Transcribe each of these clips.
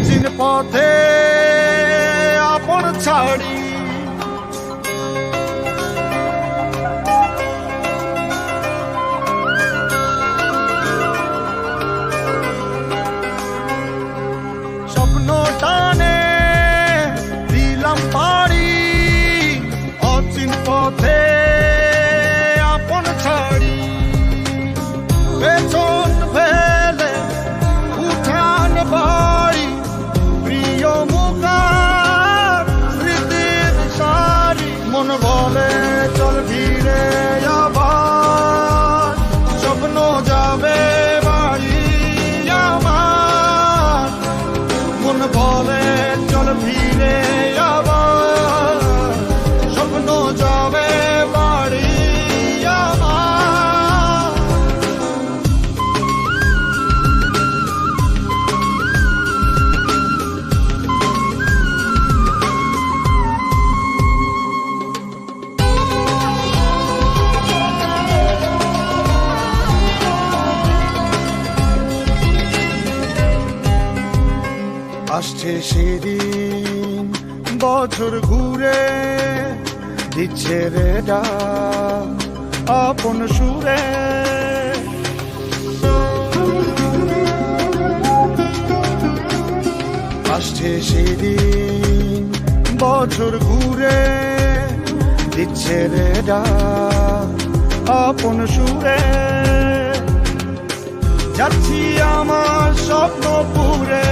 অচিন পথে আপন ছাড়ি স্বপ্ন টানে দিলাম পাড়ি অচিন পথে আপন ছাড়ি পেছন ফেলে উঠান বাড়ি প্রিয় মুখার স্মৃতির সারি মন বলে চল ফিরে আবার স্বপ্ন যাবে বাড়ি আমার মন বলে চল ফিরে আবার স্বপ্ন যাবে বাড়ি আমার আসছে সেদিন বছর ঘুরে দিচ্ছে রে ডাক আপন সুরে আসছে সেদিন বছর ঘুরে দিচ্ছে রে ডাক আপন সুরে যাচ্ছি আমার স্বপ্ন পুরে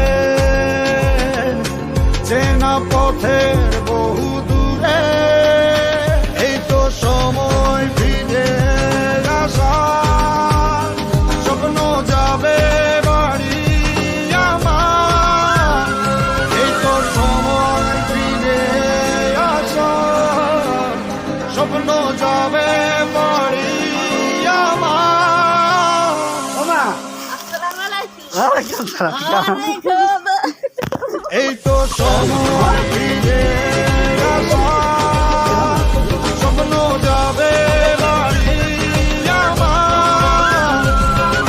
চেনা পথের বহু দূরে এই তো সময় ফিরে আসা স্বপ্ন যাবে বাড়ি আমার এই তো সময় ফিরে আসা স্বপ্ন যাবে বাড়ি আমার ওমা আসসালামু আলাইকুম। ওয়ালাইকুম সালাম এই তো সময় ফিরে আসা স্বপ্ন যাবে বাড়ি আমার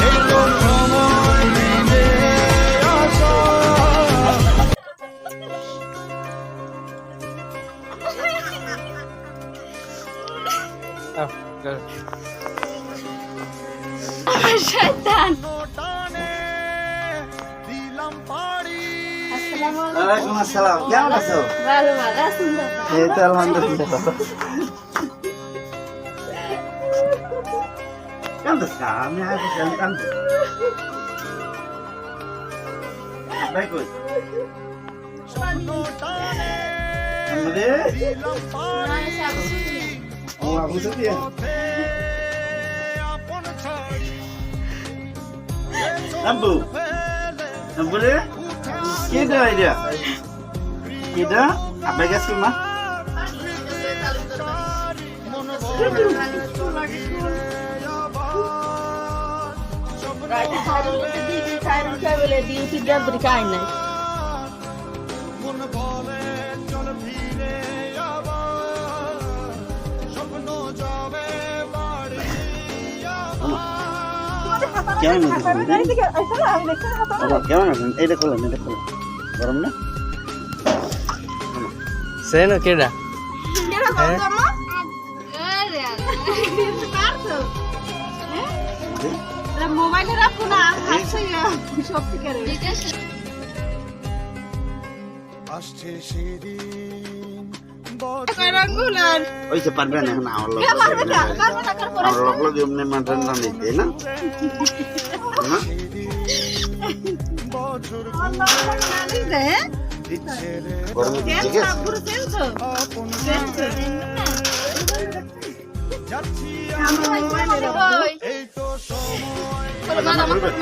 এই তো সময় ফিরে আসা শয়তান। টানে দিলাম পাড়ি আসসালামু আলাইকুম। ওয়ালাইকুম আসসালাম কেমন আছো ভালো ভালো আছেন দাদা? এই তো আলহামদুলিল্লাহ কান্দছ না আমি আগে কান্দ ভাই কই টানে আমাদের দিলাম পাড়ি না, সাবু শুনি। ও আবু সুফিয়ান আপন ছাড়ি আব্বু আব্বু রে কি দা আইডিয়া কি দা আব্বা গেছে মা রাতে খাইরুল বলতে দিদি খাইরুল খাই বলে ডিউটি দেবরি খাই নাই। মন বলে চল ফিরে আবার স্বপ্ন যাবে বাড়ি কেমন বাবা কেমন আছেন এইটা খোলেন গরম না সেন কেডা মোবাইলে রাখো না সব থেকে আসছে সেদিন ওই যে পারবেন এখন আমার লোক আমার লোক লোক এমনি মাটন রান্না দিতে না বছর দিচ্ছে রে গরম ঠিক আছে আপন যাচ্ছি এই তো সময় রান্না করবেন?